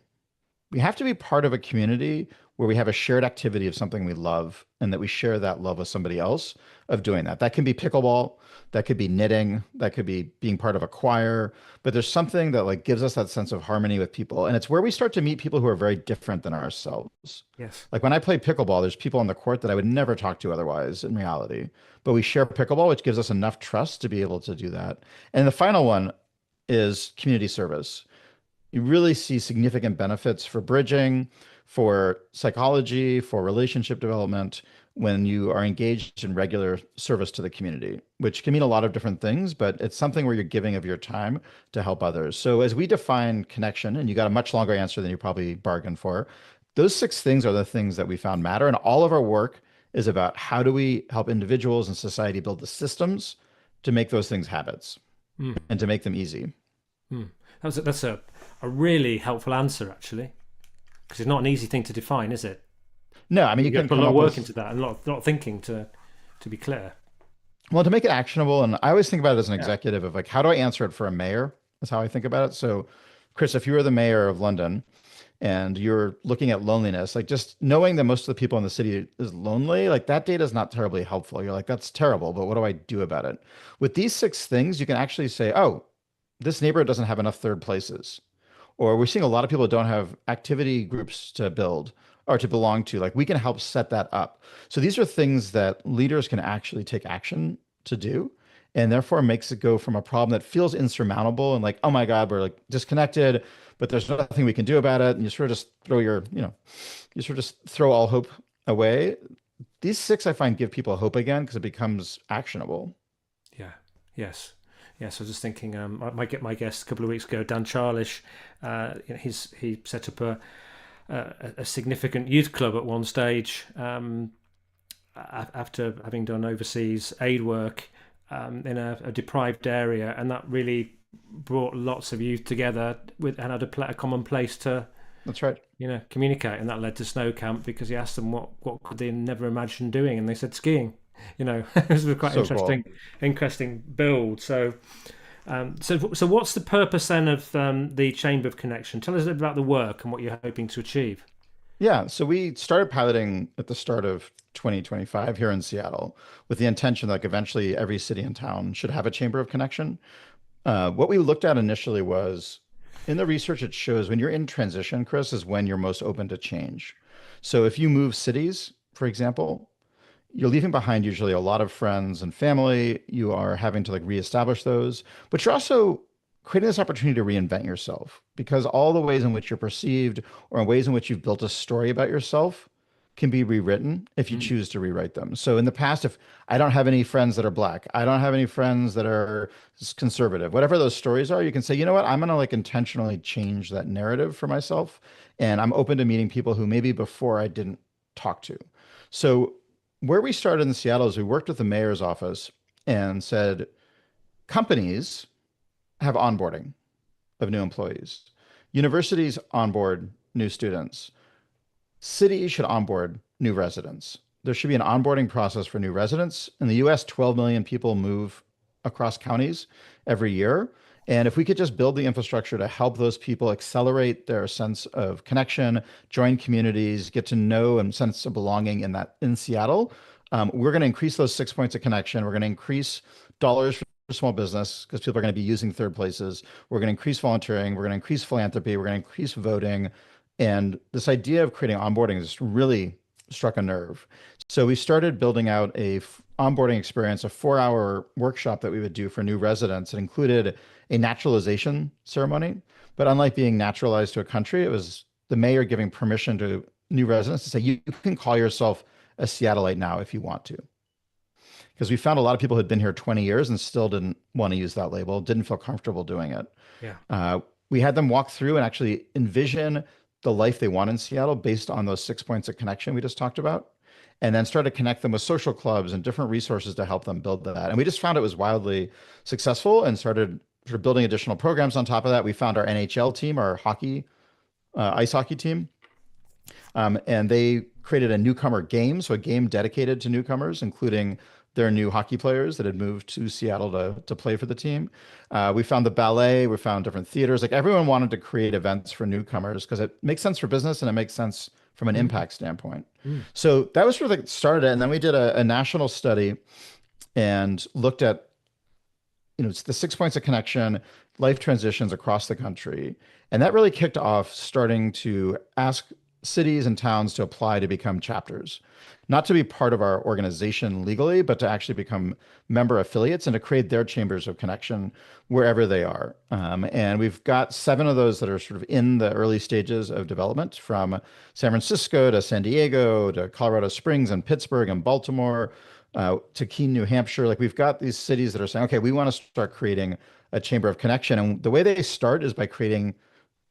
We have to be part of a community where we have a shared activity of something we love and that we share that love with somebody else of doing that. That can be pickleball, that could be knitting, that could be being part of a choir, but there's something that like gives us that sense of harmony with people. And it's where we start to meet people who are very different than ourselves. Yes. Like when I play pickleball, there's people on the court that I would never talk to otherwise in reality, but we share pickleball, which gives us enough trust to be able to do that. And the final one is community service. You really see significant benefits for bridging, for psychology, for relationship development when you are engaged in regular service to the community, which can mean a lot of different things, but it's something where you're giving of your time to help others. So as we define connection, and you got a much longer answer than you probably bargained for, those 6 things are the things that we found matter. And all of our work is about how do we help individuals and society build the systems to make those things habits Mm. and to make them easy. Mm. That's a really helpful answer, actually, because it's not an easy thing to define, is it? No, I mean, You you have can to put a lot come of up work with, into that and a lot of thinking to be clear. well, to make it actionable. And I always think about it as an Yeah. executive of like, how do I answer it for a mayor? That's how I think about it. So, Chris, if you were the mayor of London and you're looking at loneliness, like just knowing that most of the people in the city is lonely, like that data is not terribly helpful. You're like, that's terrible, but what do I do about it? With these 6 things, you can actually say, oh, this neighborhood doesn't have enough third places. Or we're seeing a lot of people that don't have activity groups to build or to belong to. Like we can help set that up. So these are things that leaders can actually take action to do. And therefore makes it go from a problem that feels insurmountable and like, oh my God, we're like disconnected, but there's nothing we can do about it. And you sort of just throw you sort of just throw all hope away. These 6 I find give people hope again because it becomes actionable. Yeah. Yes. Yes. I was just thinking. My guest a couple of weeks ago, Dan Charlish, he set up a significant youth club at one stage after having done overseas aid work in a deprived area, and that really brought lots of youth together and had a common place to That's right. communicate, and that led to snow camp because he asked them what could they never imagine doing, and they said skiing. This was quite So cool. interesting build. So what's the purpose then of the Chamber of Connection? Tell us a bit about the work and what you're hoping to achieve. Yeah, so we started piloting at the start of 2025 here in Seattle with the intention that like eventually every city and town should have a chamber of connection. What we looked at initially was in the research, it shows when you're in transition, Chris, is when you're most open to change. So if you move cities, for example, you're leaving behind usually a lot of friends and family. You are having to like reestablish those, but you're also creating this opportunity to reinvent yourself, because all the ways in which you're perceived or in ways in which you've built a story about yourself can be rewritten if you choose to rewrite them. So in the past, if I don't have any friends that are black, I don't have any friends that are conservative, whatever those stories are, you can say, you know what, I'm going to like intentionally change that narrative for myself. And I'm open to meeting people who maybe before I didn't talk to. So where we started in Seattle is we worked with the mayor's office and said, companies have onboarding of new employees. Universities onboard new students. Cities should onboard new residents. There should be an onboarding process for new residents. In the US, 12 million people move across counties every year. And if we could just build the infrastructure to help those people accelerate their sense of connection, join communities, get to know and sense of belonging in Seattle, we're going to increase those 6 points of connection. We're going to increase dollars for small business because people are going to be using third places. We're going to increase volunteering. We're going to increase philanthropy. We're going to increase voting. And this idea of creating onboarding just really struck a nerve. So we started building out a onboarding experience, a 4-hour workshop that we would do for new residents. It included a naturalization ceremony, but unlike being naturalized to a country, it was the mayor giving permission to new residents to say, you can call yourself a Seattleite now if you want to. Because we found a lot of people who had been here 20 years and still didn't want to use that label, didn't feel comfortable doing it. Yeah. We had them walk through and actually envision the life they want in Seattle based on those 6 points of connection we just talked about, and then start to connect them with social clubs and different resources to help them build that. And we just found it was wildly successful and started sort of building additional programs on top of that. We found our NHL team, our ice hockey team, and they created a newcomer game, so a game dedicated to newcomers, including their new hockey players that had moved to Seattle to play for the team. We found the ballet, we found different theaters. Like everyone wanted to create events for newcomers because it makes sense for business and it makes sense from an impact standpoint. So that was sort of the start of it. And then we did a national study and looked at, it's the 6 points of connection, life transitions across the country. And that really kicked off starting to ask cities and towns to apply to become chapters, not to be part of our organization legally, but to actually become member affiliates and to create their chambers of connection wherever they are. And we've got 7 of those that are sort of in the early stages of development, from San Francisco to San Diego to Colorado Springs and Pittsburgh and Baltimore to Keene, New Hampshire. Like we've got these cities that are saying, okay, we want to start creating a chamber of connection. And the way they start is by creating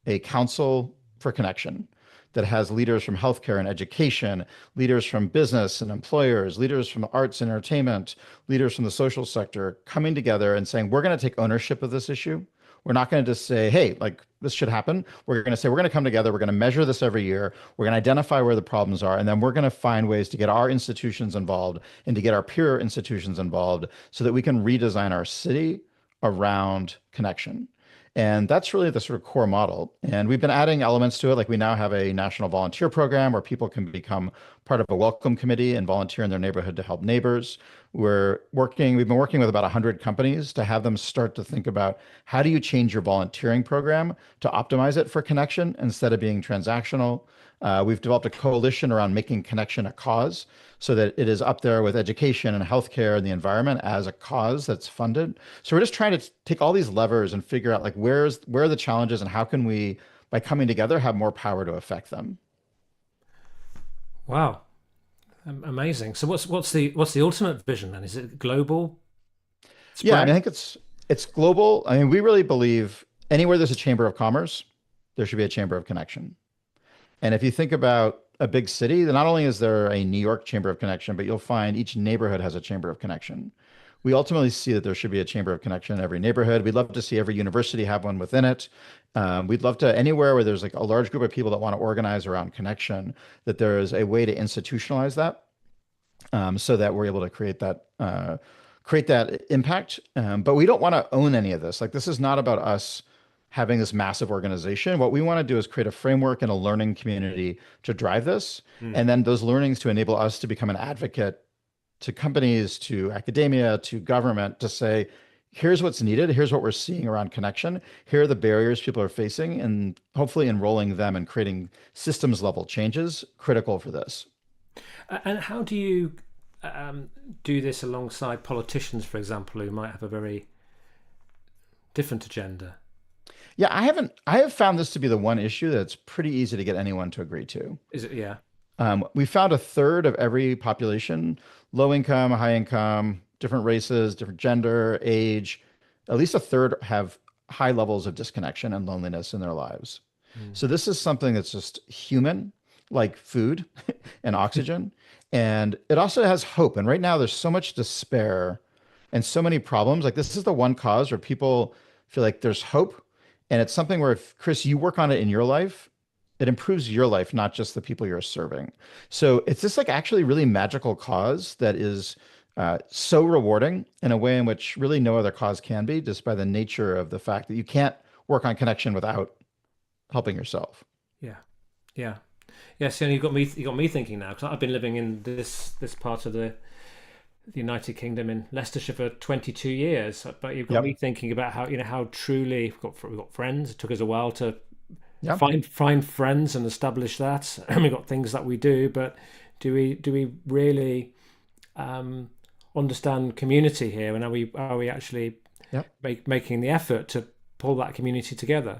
a council for connection that has leaders from healthcare and education, leaders from business and employers, leaders from arts and entertainment, leaders from the social sector coming together and saying, we're going to take ownership of this issue. We're not going to just say, hey, like this should happen. We're going to say, we're going to come together. We're going to measure this every year. We're going to identify where the problems are. And then we're going to find ways to get our institutions involved and to get our peer institutions involved so that we can redesign our city around connection. And that's really the sort of core model. And we've been adding elements to it. Like we now have a national volunteer program where people can become part of a welcome committee and volunteer in their neighborhood to help neighbors. We've been working with about 100 companies to have them start to think about how do you change your volunteering program to optimize it for connection instead of being transactional. We've developed a coalition around making connection a cause so that it is up there with education and healthcare and the environment as a cause that's funded. So we're just trying to take all these levers and figure out like where are the challenges and how can we, by coming together, have more power to affect them. Wow. Amazing. So what's the ultimate vision then? Is it global spread? Yeah, I mean, I think it's global. I mean, we really believe anywhere there's a chamber of commerce, there should be a chamber of connection. And if you think about a big city, then not only is there a New York Chamber of Connection, but you'll find each neighborhood has a Chamber of Connection. We ultimately see that there should be a Chamber of Connection in every neighborhood. We'd love to see every university have one within it. We'd love to, anywhere where there's like a large group of people that want to organize around connection, that there is a way to institutionalize that so that we're able to create that impact. But we don't want to own any of this. Like this is not about us having this massive organization. What we want to do is create a framework and a learning community to drive this. And then those learnings to enable us to become an advocate to companies, to academia, to government, to say, here's what's needed. Here's what we're seeing around connection. Here are the barriers people are facing, and hopefully enrolling them and creating systems level changes critical for this. And how do you do this alongside politicians, for example, who might have a very different agenda? Yeah, I have found this to be the one issue that's pretty easy to get anyone to agree to. Is it? Yeah. We found a third of every population, low income, high income, different races, different gender, age, at least a third have high levels of disconnection and loneliness in their lives. Mm. So this is something that's just human, like food and oxygen. And it also has hope. And right now there's so much despair and so many problems. Like this is the one cause where people feel like there's hope. And it's something where if Chris, you work on it in your life, it improves your life, not just the people you're serving. So it's this like actually really magical cause that is so rewarding in a way in which really no other cause can be, just by the nature of the fact that you can't work on connection without helping yourself. Yeah. Yeah. Yeah. So you got me thinking now because I've been living in this part of the United Kingdom in Leicestershire for 22 years. But you've got me Yep. thinking about how how truly we've got friends. It took us a while to Yeah. find friends and establish that. And we've got things that we do, but do we really understand community here? And are we actually Yep. making the effort to pull that community together?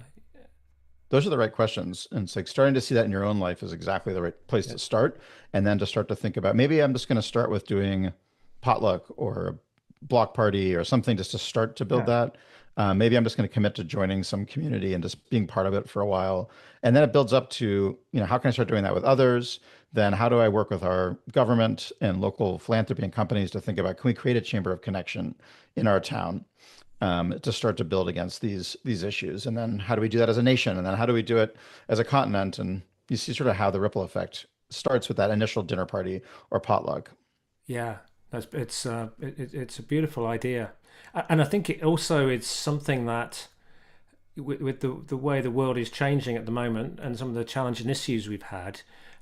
Those are the right questions. And it's like starting to see that in your own life is exactly the right place Yeah. to start. And then to start to think about maybe I'm just going to start with doing potluck or a block party or something just to start to build Yeah. that. Maybe I'm just going to commit to joining some community and just being part of it for a while. And then it builds up to, how can I start doing that with others? Then how do I work with our government and local philanthropy and companies to think about, can we create a chamber of connection in our town? To start to build against these issues. And then how do we do that as a nation? And then how do we do it as a continent? And you see sort of how the ripple effect starts with that initial dinner party or potluck. Yeah, it's a beautiful idea, and I think it also it's something that with the way the world is changing at the moment and some of the challenging issues we've had,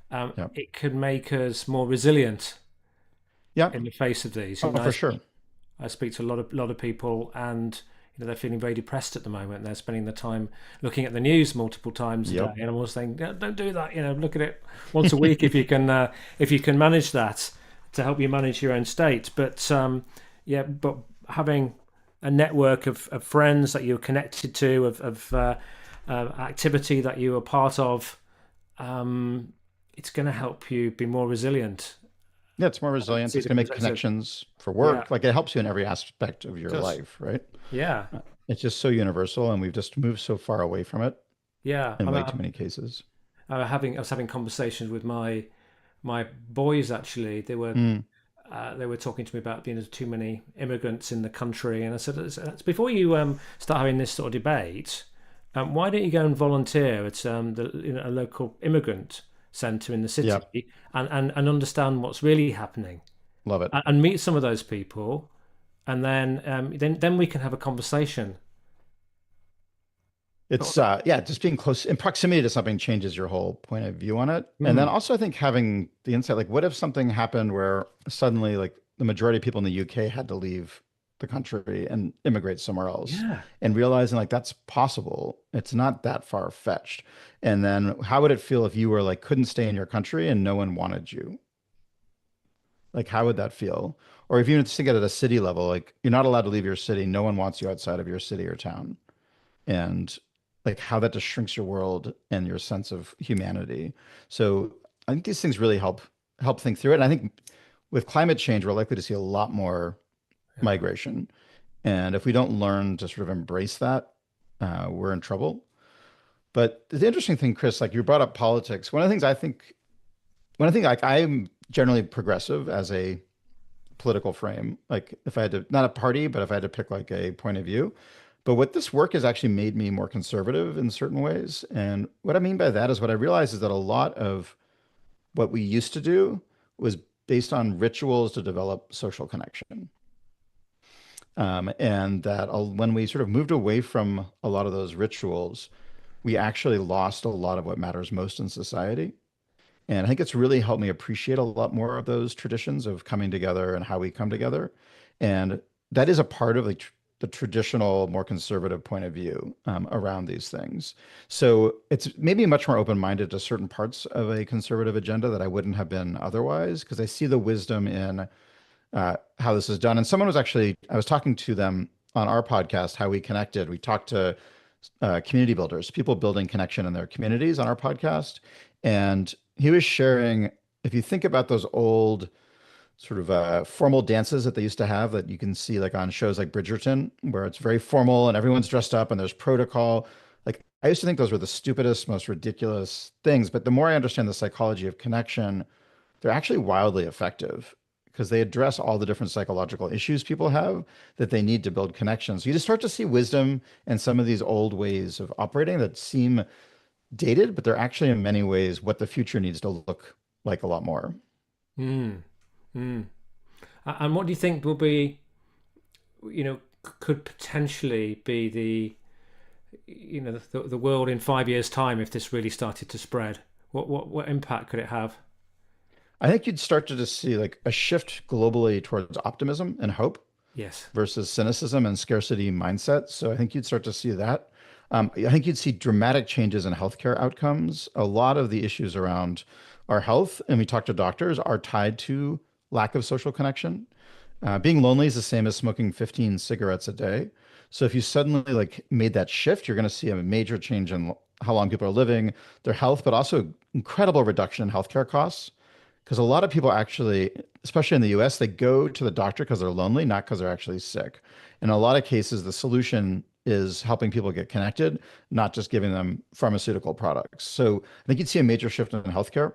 Yeah. it could make us more resilient Yeah. in the face of these. Oh, for sure. I speak to a lot of people, and they're feeling very depressed at the moment. They're spending the time looking at the news multiple times a day, Yep. and I'm always saying, don't do that. Look at it once a week if you can manage that to help you manage your own state. But yeah, but having a network of friends that you're connected to, of activity that you are part of, it's going to help you be more resilient. Yeah, it's more resilient. See It's the going to make perspective. connections for Yeah, work. Like it helps you in every aspect of it your does. life, right? Yeah, It's just so universal, and we've just moved so far away from it yeah. in way too many cases. I was having conversations with my boys actually. Mm, They were talking to me about being there's too many immigrants in the country, and I said, Before you start having this sort of debate, why don't you go and volunteer at a local immigrant centre in the yeah, city and understand what's really happening love it. and meet some of those people, and then we can have a conversation. It's yeah, just being close in proximity to something changes your whole point of view on it. And then Mm. also I think having the insight, like what if something happened where suddenly like the majority of people in the UK had to leave the country and immigrate somewhere else Yeah. and realizing like that's possible. It's not that far fetched. And then how would it feel if you were like couldn't stay in your country and no one wanted you? Like how would that feel? Or if you just think at a city level, like you're not allowed to leave your city, no one wants you outside of your city or town, and like how that just shrinks your world and your sense of humanity. So I think these things really help think through it. And I think with climate change, we're likely to see a lot more Yeah. migration. And if we don't learn to sort of embrace that, we're in trouble. But the interesting thing, Chris, like you brought up politics. One of the things like I'm generally progressive as a political frame. Like if I had to, not a party, but if I had to pick like a point of view. But what this work has actually made me more conservative in certain ways. And what I mean by that is what I realize is that a lot of what we used to do was based on rituals to develop social connection. And that when we sort of moved away from a lot of those rituals, we actually lost a lot of what matters most in society. And I think it's really helped me appreciate a lot more of those traditions of coming together and how we come together. And that is a part of the traditional, more conservative point of view around these things. So it's maybe much more open-minded to certain parts of a conservative agenda that I wouldn't have been otherwise, because I see the wisdom in how this is done. And someone was actually, I was talking to them on our podcast, How We Connected. We talked to community builders, people building connection in their communities on our podcast. And he was sharing, if you think about those old sort of formal dances that they used to have that you can see like on shows like Bridgerton, where it's very formal and everyone's dressed up and there's protocol. Like I used to think those were the stupidest, most ridiculous things. But the more I understand the psychology of connection, they're actually wildly effective because they address all the different psychological issues people have that they need to build connections. You just start to see wisdom in some of these old ways of operating that seem dated, but they're actually in many ways what the future needs to look like a lot more. Mm, mm. And what do you think will be, could potentially be the world in 5 years' time if this really started to spread? What impact could it have? I think you'd start to just see like a shift globally towards optimism and hope Yes. versus cynicism and scarcity mindset. So I think you'd start to see that. I think you'd see dramatic changes in healthcare outcomes. A lot of the issues around our health, and we talk to doctors, are tied to lack of social connection. Being lonely is the same as smoking 15 cigarettes a day. So if you suddenly like made that shift, you're going to see a major change in how long people are living, their health, but also incredible reduction in healthcare costs. Because a lot of people actually, especially in the US, they go to the doctor because they're lonely, not because they're actually sick. In a lot of cases, the solution is helping people get connected, not just giving them pharmaceutical products. So I think you'd see a major shift in healthcare.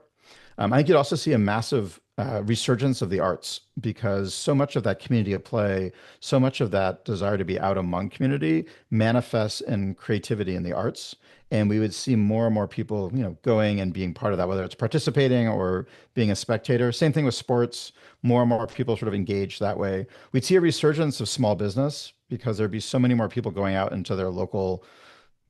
I think you'd also see a massive resurgence of the arts because so much of that community of play, so much of that desire to be out among community manifests in creativity in the arts. And we would see more and more people, going and being part of that, whether it's participating or being a spectator. Same thing with sports. More and more people sort of engage that way. We'd see a resurgence of small business because there'd be so many more people going out into their local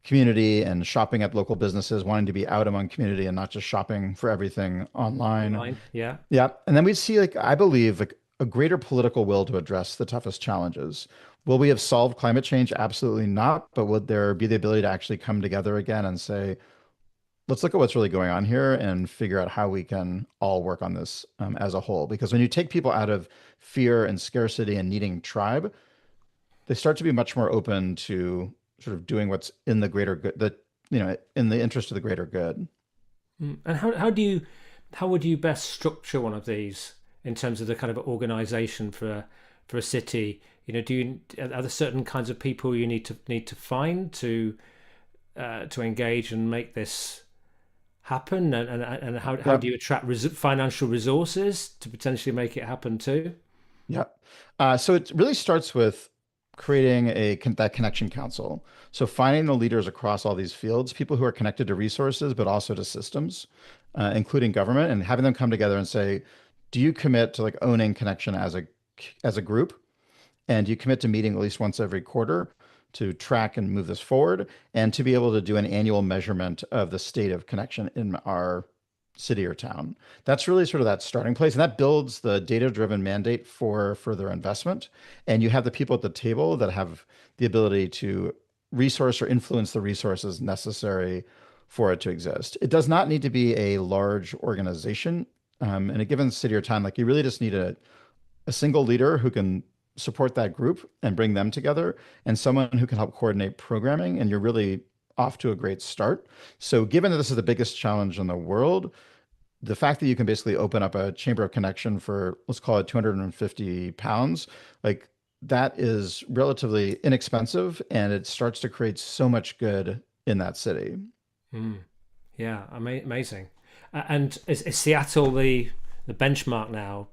community and shopping at local businesses, wanting to be out among community and not just shopping for everything online. Online. Yeah. Yeah. And then we'd see, like, I believe, like a greater political will to address the toughest challenges. Will we have solved climate change? Absolutely not. But would there be the ability to actually come together again and say, let's look at what's really going on here and figure out how we can all work on this as a whole? Because when you take people out of fear and scarcity and needing tribe, they start to be much more open to sort of doing what's in the greater good, in the interest of the greater good. And how would you best structure one of these in terms of the kind of organization for a city? Are there certain kinds of people you need to find to engage and make this happen? And how Yeah. do you attract financial resources to potentially make it happen too? Yeah. So it really starts with creating that connection council. So finding the leaders across all these fields, people who are connected to resources, but also to systems, including government, and having them come together and say, do you commit to like owning connection as a group? And do you commit to meeting at least once every quarter to track and move this forward and to be able to do an annual measurement of the state of connection in our city or town? That's really sort of that starting place. And that builds the data-driven mandate for further investment. And you have the people at the table that have the ability to resource or influence the resources necessary for it to exist. It does not need to be a large organization. In a given city or town, like you really just need a single leader who can support that group and bring them together, and someone who can help coordinate programming, and you're really off to a great start. So given that this is the biggest challenge in the world, the fact that you can basically open up a chamber of connection for, let's call it 250 pounds, like that is relatively inexpensive, and it starts to create so much good in that city. Mm. Yeah, amazing. And is Seattle the benchmark now?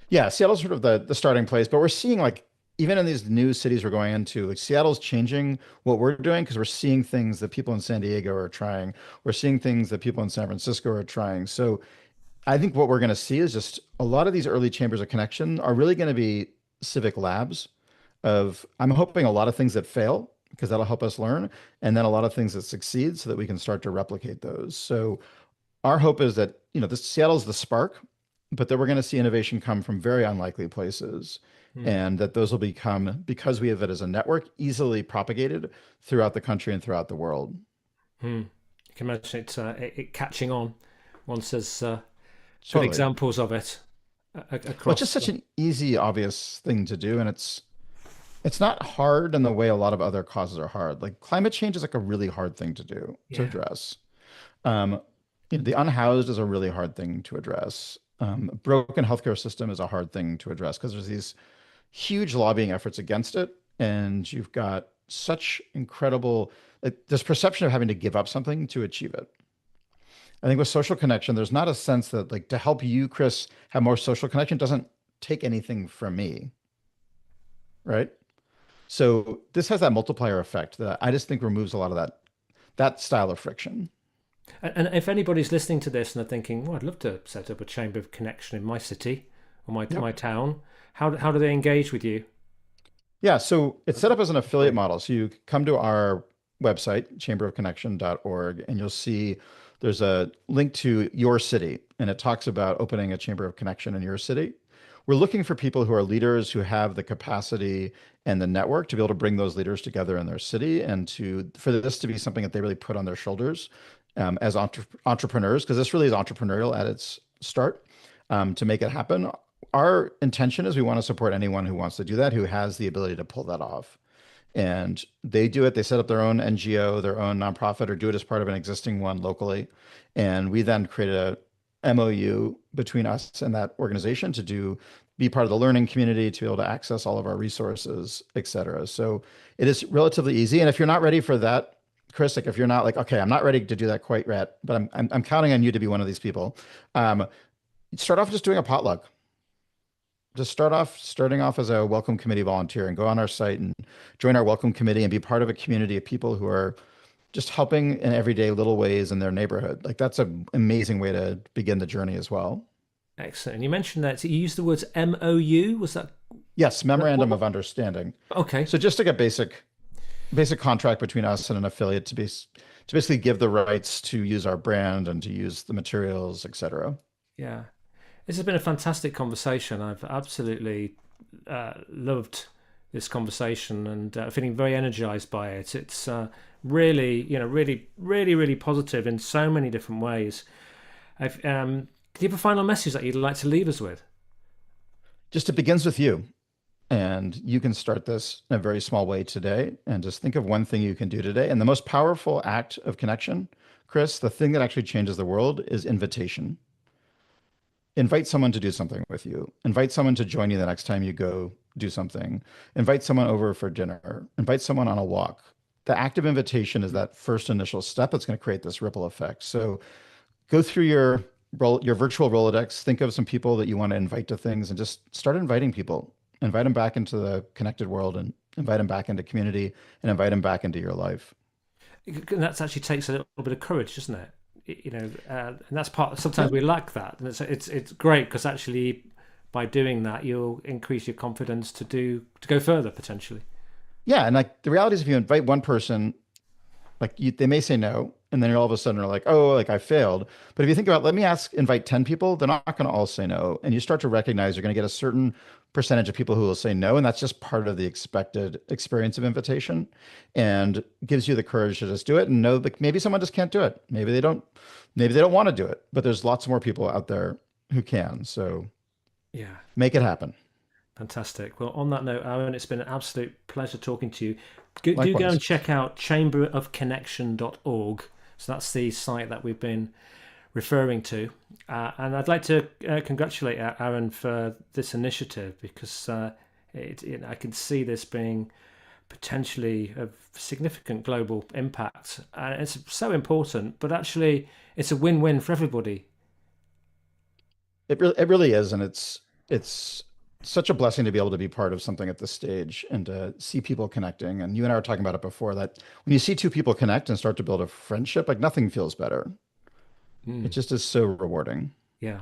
Yeah, Seattle's sort of the starting place, but we're seeing like even in these new cities we're going into, like Seattle's changing what we're doing because we're seeing things that people in San Diego are trying. We're seeing things that people in San Francisco are trying. So I think what we're going to see is just a lot of these early chambers of connection are really going to be civic labs of, I'm hoping a lot of things that fail because that'll help us learn, and then a lot of things that succeed so that we can start to replicate those. So our hope is that, this Seattle's the spark, but that we're going to see innovation come from very unlikely places. Mm. And that those will become, because we have it as a network, easily propagated throughout the country and throughout the world. Mm. You can imagine it catching on once there's good Totally. examples of it Well, it's across. just such an easy, obvious thing to do. And It's not hard in the way a lot of other causes are hard. Like climate change is like a really hard thing to do to Yeah. address. Um, the unhoused is a really hard thing to address. A broken healthcare system is a hard thing to address because there's these huge lobbying efforts against it, and you've got such incredible like this perception of having to give up something to achieve it. I think with social connection, there's not a sense that like to help you, Chris, have more social connection doesn't take anything from me, right? So this has that multiplier effect that I just think removes a lot of that style of friction. And if anybody's listening to this and they're thinking, well, I'd love to set up a chamber of connection in my city or my Yep. town, how do they engage with you? Yeah, so it's set up as an affiliate model. So you come to our website, chamberofconnection.org, and you'll see there's a link to your city, and it talks about opening a chamber of connection in your city. We're looking for people who are leaders who have the capacity and the network to be able to bring those leaders together in their city and to for this to be something that they really put on their shoulders as entrepreneurs, because this really is entrepreneurial at its start to make it happen. Our intention is we want to support anyone who wants to do that, who has the ability to pull that off. And they do it. They set up their own NGO, their own nonprofit, or do it as part of an existing one locally. And we then create a MOU between us and that organization to be part of the learning community, to be able to access all of our resources, et cetera. So it is relatively easy. And if you're not ready for that, Chris, like if you're not like, okay, I'm not ready to do that quite yet, but I'm counting on you to be one of these people. Um, Start off just doing a potluck. Just starting off as a welcome committee volunteer and go on our site and join our welcome committee and be part of a community of people who are just helping in everyday little ways in their neighborhood. Like that's an amazing way to begin the journey as well. Excellent. And you mentioned that so you used the words MOU. Was that Yes, memorandum what? of understanding. Okay. So just like a basic contract between us and an affiliate to basically give the rights to use our brand and to use the materials, et cetera. Yeah. This has been a fantastic conversation. I've absolutely loved this conversation and feeling very energized by it. It's really, really positive in so many different ways. Do you have a final message that you'd like to leave us with? Just it begins with you. And you can start this in a very small way today. And just think of one thing you can do today. And the most powerful act of connection, Chris, the thing that actually changes the world is invitation. Invite someone to do something with you. Invite someone to join you the next time you go do something. Invite someone over for dinner. Invite someone on a walk. The act of invitation is that first initial step that's going to create this ripple effect. So go through your virtual Rolodex, think of some people that you want to invite to things and just start inviting people. Invite them back into the connected world and invite them back into community and invite them back into your life. And that actually takes a little bit of courage, doesn't it? And that's part. Yeah. Sometimes we lack that, and it's great because actually by doing that you'll increase your confidence to go further potentially. Yeah. And like the reality is if you invite one person, they may say no, and then you're all of a sudden are like, oh, like I failed. But if you think about, let me invite 10 people, they're not going to all say no. And you start to recognize you're going to get a certain percentage of people who will say no. And that's just part of the expected experience of invitation and gives you the courage to just do it and know that maybe someone just can't do it. Maybe they don't want to do it, but there's lots more people out there who can. So Yeah. make it happen. Fantastic. Well, on that note, Aaron, it's been an absolute pleasure talking to you. Do go Likewise. and check out chamberofconnection.org. So that's the site that we've been referring to. And I'd like to congratulate Aaron for this initiative because I can see this being potentially of significant global impact. And it's so important, but actually it's a win-win for everybody. It really is. And it's such a blessing to be able to be part of something at this stage and to see people connecting. And you and I were talking about it before that when you see two people connect and start to build a friendship, like nothing feels better. It Mm. just is so rewarding. Yeah.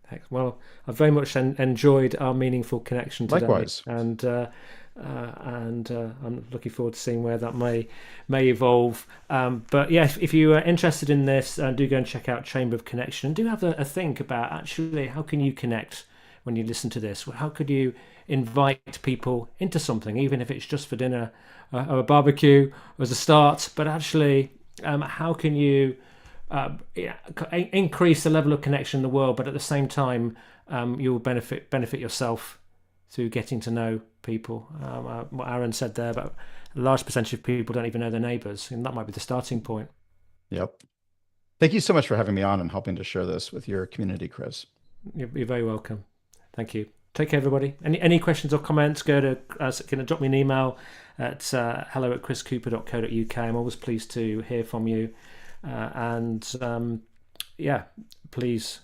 Heck, well, I've very much enjoyed our meaningful connection today, Likewise. and I'm looking forward to seeing where that may evolve. But yeah, if you are interested in this, do go and check out Chamber of Connection, and do have a think about actually how can you connect when you listen to this. How could you invite people into something, even if it's just for dinner or a barbecue as a start? But actually, how can you yeah, increase the level of connection in the world, but at the same time, you'll benefit yourself through getting to know people. What Aaron said there, but a large percentage of people don't even know their neighbours, and that might be the starting point. Yep. Thank you so much for having me on and helping to share this with your community, Chris. You're very welcome. Thank you. Take care, everybody. Any questions or comments, go to drop me an email at hello@chriscooper.co.uk. I'm always pleased to hear from you. Please